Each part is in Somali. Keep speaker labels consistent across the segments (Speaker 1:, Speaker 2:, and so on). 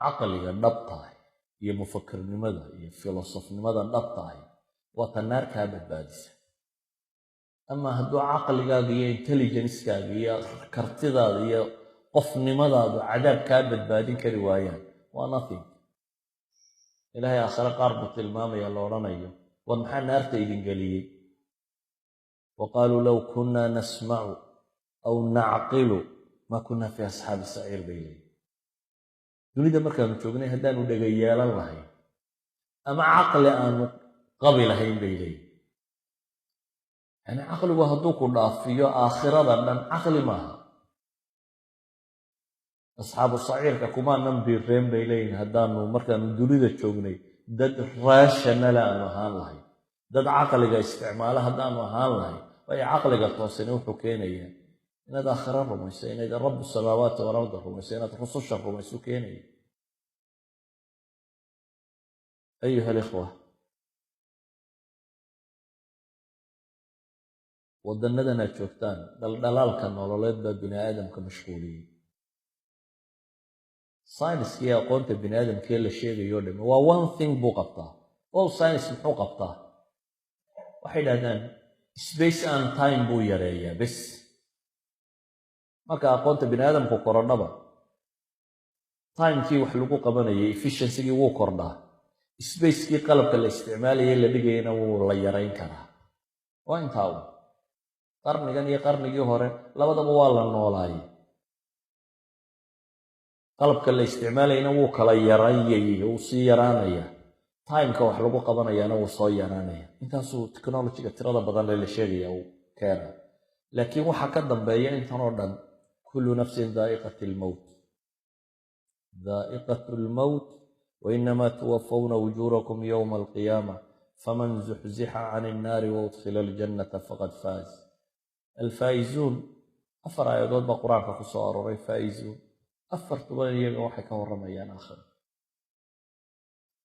Speaker 1: caqliga dhabtahay iyo mufakirnimada iyo filosofnimada dhabtahay waa tan naar kaa badbaadisa. ama hadduu caqligaaga iyo intelligencekaaga iyo kartidaada iyo qofnimadaadu cadaab kaa badbaadin kari waayaan waa nothing. ilaahay aakhire qaar buu tilmaamaya la odhanayo war maxaa naarta idin geliyey waqaaluu low kunnaa nasmacu aw nacqilu maa kunnaa fii asxaabi saciir bay leeyihin. dunida markaanu joognay haddaanu dhega yeelan lahayn ama caqli aanu qabi lahayn bay leeyihin. yani caqligu hadduu ku dhaafiyo aakhirada dhan caqli maaha. asxaabu saciirka kumaanan biireen bay leeyihin haddaanu markaanu dunida joognay dad raashanala aanu ahaan lahayn, dad caqliga isticmaala haddaanu ahaan lahayn. waayo caqliga toosani wuxuu keenayaa inaad aakhira rumayso, inaad rabu samaawaati walarda rumayso, inaad rususha rumayso keenaya. ayuha alikhwa, wadanadan aad joogtaan dhaldhalaalka nololeed baa bini aadamka mashquuliyey. sayniska iyo aqoonta bini aadamkee la sheegayo o dhame waa one thing buu qabtaa. all science muxuu qabtaa? waxay dhahdaan space and time buu yareeyaa bes. marka aqoonta bini aadamku korodhaba timekii wax lagu qabanayay efficiency-gii wuu kordhaa, spacekii qalabka la isticmaalayay la dhigayana wuu la yarayn karaa. waa intaa u qarnigan iyo qarnigii hore labadaba waa la noolaayay, qalabka la isticmaalayana wuu kala yarayay, wuu sii yaraanaya, timeka wax lagu qabanayaana wuu soo yaraanaya. intaasuu technologyga tirada badan la sheegaya uu keena. laakiin waxaa ka dambeeya intan oo dhan kullu nafsin daa'iqat lmowt, daa'iqat lmowt wainamaa tuwafawna wujuurakum yowma alqiyaama faman zuxzixa can innaari waudkhila aljannata faqad faaz. alfaa'izuun 4 aayadood baa qur-aanka ku soo aroray. faa'izuun 4 iyaga waxay ka warramayaan aakhira.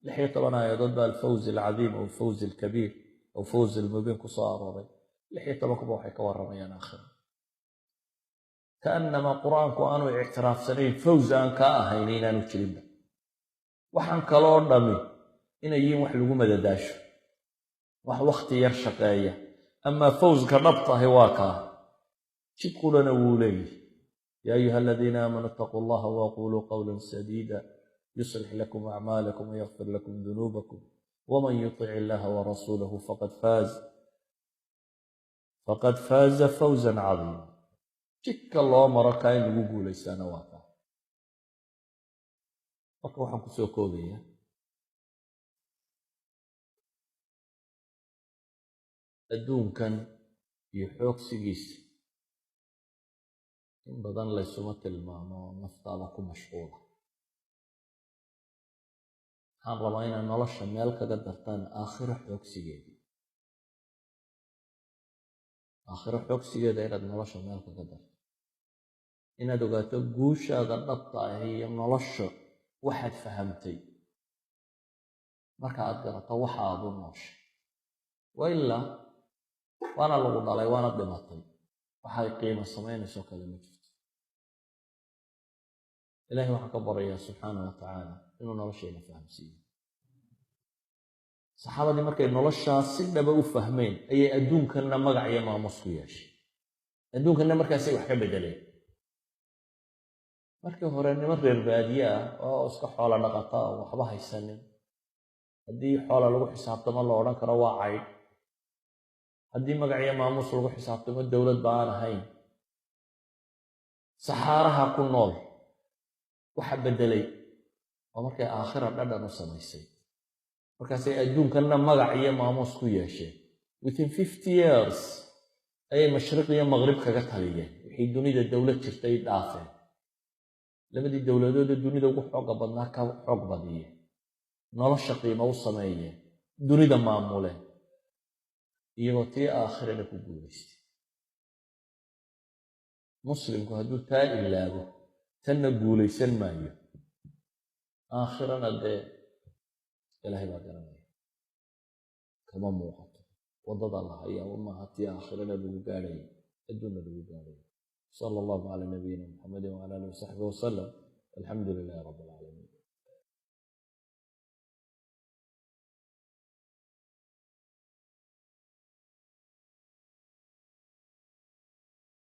Speaker 1: 16 aayadood baa alfawz alcadiim aw alfawz alkabiir aw fawz almubiin ku soo arooray. 16 waxay ka warramayaan aakhira. kaannamaa qur-aanku aanu ictiraafsanayn fawz aan kaa ahayn inaanu jirinba. waxaan kaloo dhami inay yihiin wax lagu madadaasho, wax wakhti yar shaqeeya. amaa fawzka dhabtahay waa kaa jidkudhana wuu leeyahy. yaa ayuha aladiina aamanuu itaquu allaha waquluu qawlan sadiida yuslix lakum acmaalakum wayakfir lakum dunuubakum waman yutic illaha warasuulahu faqad faaza fawzan cadiima. jidka loo maro kaa in lagu guulaystaana waa kaa. marka waxaan ku soo koobayaa adduunkan iyo xoogsigiisa in badan laysuma tilmaamo naftaada ku mashquula. waxaan rabaa inaad nolosha meel kaga dartaan aakhiro xoogsigeeda. aakhiro xoogsigeeda inaad nolosha meel kaga darto, inaad ogaato guushaada dhabta ah iyo nolosha waxaad fahamtay marka aad garato waxa aad u nooshay. wa ilaa waana lagu dhalay waana dhimatay, waxay qiimo samaynayso kale ma jirto. ilaahay waxaan ka barayaa subxaanahu watacaala inuu noloshayna fahamsiiyo. saxaabadii markay noloshaas si dhaba u fahmeen ayay adduunkanna magac iyo maamuus ku yeeshay. adduunkanna markaasay wax ka bedeleen. markii hore niman reer baadiye ah oo iska xoola dhaqata oo waxba haysanin, haddii xoola lagu xisaabtamo la odhan karo waa caydh, haddii magac iyo maamuus lagu xisaabtamo dowlad ba aan ahayn. saxaaraha ku nool waxa bedelay oo markay aakhira dhadhan u samaysay, markaasay adduunkanna magac iyo maamuus ku yeesheen. within 50 years ayay mashriq iyo maqrib kaga taliyeen. wixii dunida dowlad jirtay dhaafeen. labadii dowladoodee dunida ugu xooga badnaa ka xoog badiyeen, nolosha qiimo u sameeyeen, dunida maamuleen, iyagoo tii aakhirana ku guulaystay. muslimku hadduu taa ilaago tanna guulaysan maayo, aakhirana dee ilaahay baa garanaya, kama muuqato. waddada la hayaa maaha tii aakhirana lagu gaadhaya, adduunna lagu gaadhaya. صلى الله على نبينا محمد وعلى اله وصحبه وسلم. الحمد لله رب العالمين.